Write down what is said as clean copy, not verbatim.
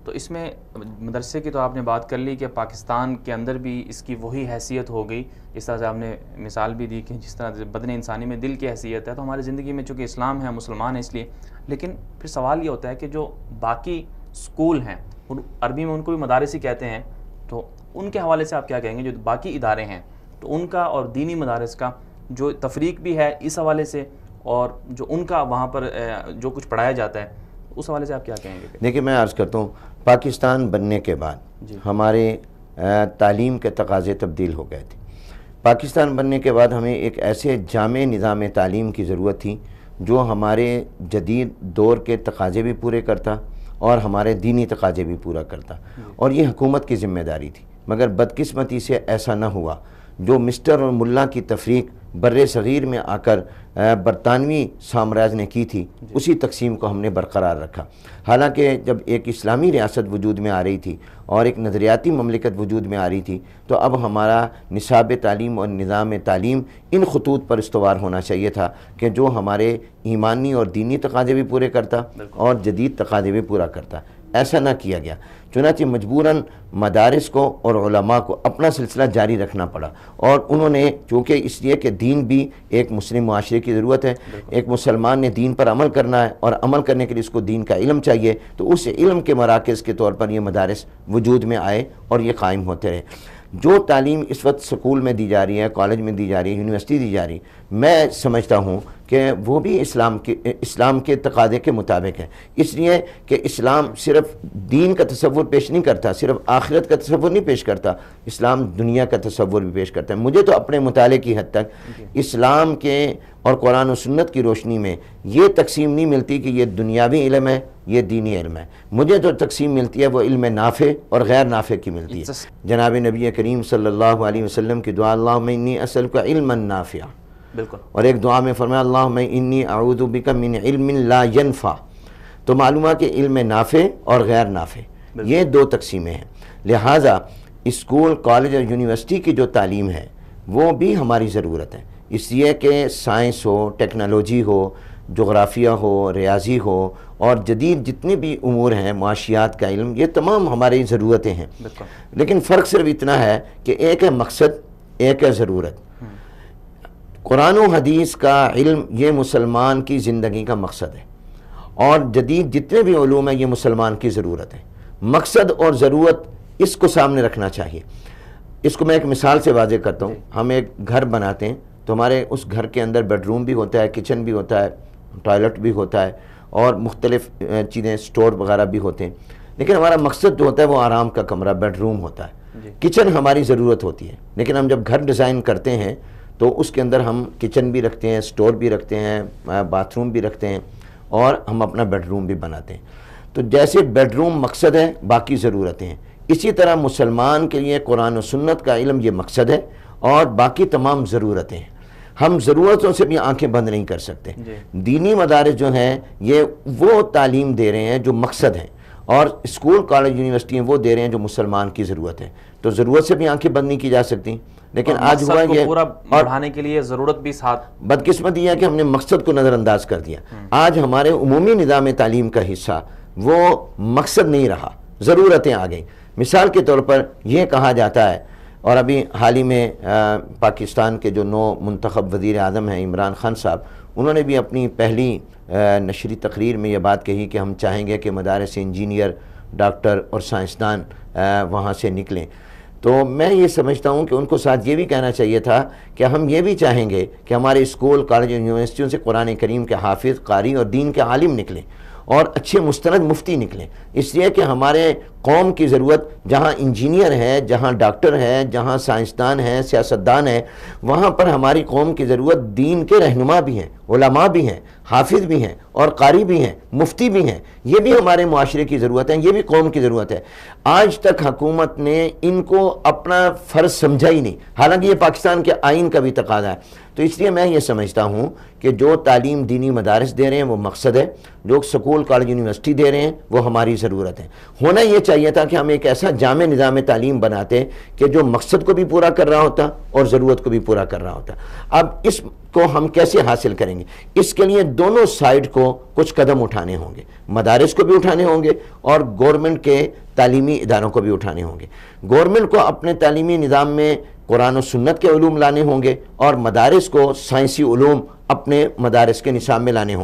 تو اس میں مدرسے کی تو آپ نے بات کر لی کہ پاکستان کے اندر بھی اس کی وہی حیثیت ہو گئی، جس طرح سے آپ نے مثال بھی دی کہ جس طرح سے بدن انسانی میں دل کی حیثیت ہے، تو ہماری زندگی میں چونکہ اسلام ہے، مسلمان ہیں اس لیے. لیکن پھر سوال یہ ہوتا ہے کہ جو باقی اسکول ہیں، عربی میں ان کو بھی مدارس ہی کہتے ہیں، تو ان کے حوالے سے آپ کیا کہیں گے؟ جو باقی ادارے ہیں تو ان کا اور دینی مدارس کا جو تفریق بھی ہے اس حوالے سے، اور جو ان کا وہاں پر جو کچھ پڑھایا جاتا ہے اس حوالے سے آپ کیا کہیں گے؟ دیکھیں میں عرض کرتا ہوں، پاکستان بننے کے بعد ہمارے تعلیم کے تقاضے تبدیل ہو گئے تھے. پاکستان بننے کے بعد ہمیں ایک ایسے جامع نظام تعلیم کی ضرورت تھی جو ہمارے جدید دور کے تقاضے بھی پورے کرتا اور ہمارے دینی تقاضے بھی پورا کرتا، اور یہ حکومت کی ذمہ داری تھی. مگر بدقسمتی سے ایسا نہ ہوا. جو مسٹر اور ملا کی تفریق بر صغیر میں آ کر برطانوی سامراج نے کی تھی، اسی تقسیم کو ہم نے برقرار رکھا. حالانکہ جب ایک اسلامی ریاست وجود میں آ رہی تھی اور ایک نظریاتی مملکت وجود میں آ رہی تھی، تو اب ہمارا نصاب تعلیم اور نظام تعلیم ان خطوط پر استوار ہونا چاہیے تھا کہ جو ہمارے ایمانی اور دینی تقاضے بھی پورے کرتا اور جدید تقاضے بھی پورا کرتا. ایسا نہ کیا گیا، چنانچہ مجبوراً مدارس کو اور علماء کو اپنا سلسلہ جاری رکھنا پڑا. اور انہوں نے چونکہ اس لیے کہ دین بھی ایک مسلم معاشرے کی ضرورت ہے، ایک مسلمان نے دین پر عمل کرنا ہے اور عمل کرنے کے لیے اس کو دین کا علم چاہیے، تو اس علم کے مراکز کے طور پر یہ مدارس وجود میں آئے اور یہ قائم ہوتے رہے. جو تعلیم اس وقت سکول میں دی جا رہی ہے، کالج میں دی جا رہی ہے، یونیورسٹی دی جا رہی ہے، میں سمجھتا ہوں کہ وہ بھی اسلام کے تقاضے کے مطابق ہے. اس لیے کہ اسلام صرف دین کا تصور پیش نہیں کرتا، صرف آخرت کا تصور نہیں پیش کرتا، اسلام دنیا کا تصور بھی پیش کرتا ہے. مجھے تو اپنے مطالعے کی حد تک اسلام کے اور قرآن و سنت کی روشنی میں یہ تقسیم نہیں ملتی کہ یہ دنیاوی علم ہے، یہ دینی علم ہے. مجھے جو تقسیم ملتی ہے وہ علم نافع اور غیر نافع کی ملتی ہے. جناب نبی کریم صلی اللہ علیہ وسلم کی دعا، اللہم انی اسألک علما نافعا، بالکل، اور ایک دعا میں فرمایا اللہم انی اعوذ بک من علم لا ینفع. تو معلوم ہے کہ علم نافع اور غیر نافع یہ دو تقسیمیں ہیں. لہٰذا اسکول، کالج اور یونیورسٹی کی جو تعلیم ہے وہ بھی ہماری ضرورت ہے، اس لیے کہ سائنس ہو، ٹیکنالوجی ہو، جغرافیہ ہو، ریاضی ہو، اور جدید جتنے بھی امور ہیں، معاشیات کا علم، یہ تمام ہماری ضرورتیں ہیں. لیکن فرق صرف اتنا ہے کہ ایک ہے مقصد، ایک ہے ضرورت. قرآن و حدیث کا علم یہ مسلمان کی زندگی کا مقصد ہے، اور جدید جتنے بھی علوم ہیں یہ مسلمان کی ضرورت ہے. مقصد اور ضرورت اس کو سامنے رکھنا چاہیے. اس کو میں ایک مثال سے واضح کرتا ہوں. ہم ایک گھر بناتے ہیں تو ہمارے اس گھر کے اندر بیڈ روم بھی ہوتا ہے، کچن بھی ہوتا ہے، ٹوائلٹ بھی ہوتا ہے، اور مختلف چیزیں سٹور وغیرہ بھی ہوتے ہیں. لیکن ہمارا مقصد جو ہوتا ہے وہ آرام کا کمرہ، بیڈ روم ہوتا ہے. کچن ہماری ضرورت ہوتی ہے، لیکن ہم جب گھر ڈیزائن کرتے ہیں تو اس کے اندر ہم کچن بھی رکھتے ہیں، سٹور بھی رکھتے ہیں، باتھ روم بھی رکھتے ہیں، اور ہم اپنا بیڈ روم بھی بناتے ہیں. تو جیسے بیڈ روم مقصد ہے، باقی ضرورتیں ہیں، اسی طرح مسلمان کے لیے قرآن و سنت کا علم یہ مقصد ہے اور باقی تمام ضرورتیں ہیں. ہم ضرورتوں سے بھی آنکھیں بند نہیں کر سکتے. دینی مدارس جو ہیں یہ وہ تعلیم دے رہے ہیں جو مقصد ہیں، اور اسکول، کالج، یونیورسٹی وہ دے رہے ہیں جو مسلمان کی ضرورت ہے. تو ضرورت سے بھی آنکھیں بند نہیں کی جا سکتی. لیکن آج ہوا یہ پورا بڑھانے کے لیے ضرورت بھی ساتھ. بدقسمتی یہ ہے کہ ہم نے مقصد کو نظر انداز کر دیا. آج ہمارے عمومی نظام تعلیم کا حصہ وہ مقصد نہیں رہا، ضرورتیں آ گئیں. مثال کے طور پر یہ کہا جاتا ہے، اور ابھی حال ہی میں پاکستان کے جو نو منتخب وزیر اعظم ہیں عمران خان صاحب، انہوں نے بھی اپنی پہلی نشری تقریر میں یہ بات کہی کہ ہم چاہیں گے کہ مدارس سے انجینئر، ڈاکٹر اور سائنسدان وہاں سے نکلیں. تو میں یہ سمجھتا ہوں کہ ان کو ساتھ یہ بھی کہنا چاہیے تھا کہ ہم یہ بھی چاہیں گے کہ ہمارے اسکول، کالج اور یونیورسٹیوں سے قرآن کریم کے حافظ، قاری اور دین کے عالم نکلیں اور اچھے مستند مفتی نکلیں. اس لیے کہ ہمارے قوم کی ضرورت جہاں انجینئر ہے، جہاں ڈاکٹر ہے، جہاں سائنسدان ہیں، سیاستدان ہیں، وہاں پر ہماری قوم کی ضرورت دین کے رہنما بھی ہیں، علماء بھی ہیں، حافظ بھی ہیں، اور قاری بھی ہیں، مفتی بھی ہیں. یہ بھی ہمارے معاشرے کی ضرورت ہے، یہ بھی قوم کی ضرورت ہے. آج تک حکومت نے ان کو اپنا فرض سمجھا ہی نہیں، حالانکہ یہ پاکستان کے آئین کا بھی تقاضا ہے. تو اس لیے میں یہ سمجھتا ہوں کہ جو تعلیم دینی مدارس دے رہے ہیں وہ مقصد ہے، جو سکول، کالج، یونیورسٹی دے رہے ہیں وہ ہماری ضرورت ہے. ہونا یہ چاہیے چاہیے تھا کہ ہم ایک ایسا جامع نظام تعلیم بناتے کہ جو مقصد کو بھی پورا کر رہا ہوتا اور ضرورت کو بھی پورا کر رہا ہوتا. اب اس کو ہم کیسے حاصل کریں گے؟ اس کے لیے دونوں سائیڈ کو کچھ قدم اٹھانے ہوں گے، مدارس کو بھی اٹھانے ہوں گے اور گورنمنٹ کے تعلیمی اداروں کو بھی اٹھانے ہوں گے. گورنمنٹ کو اپنے تعلیمی نظام میں قرآن و سنت کے علوم لانے ہوں گے اور مدارس کو سائنسی علوم اپنے مدارس کے نصاب میں لانے ہوں گے.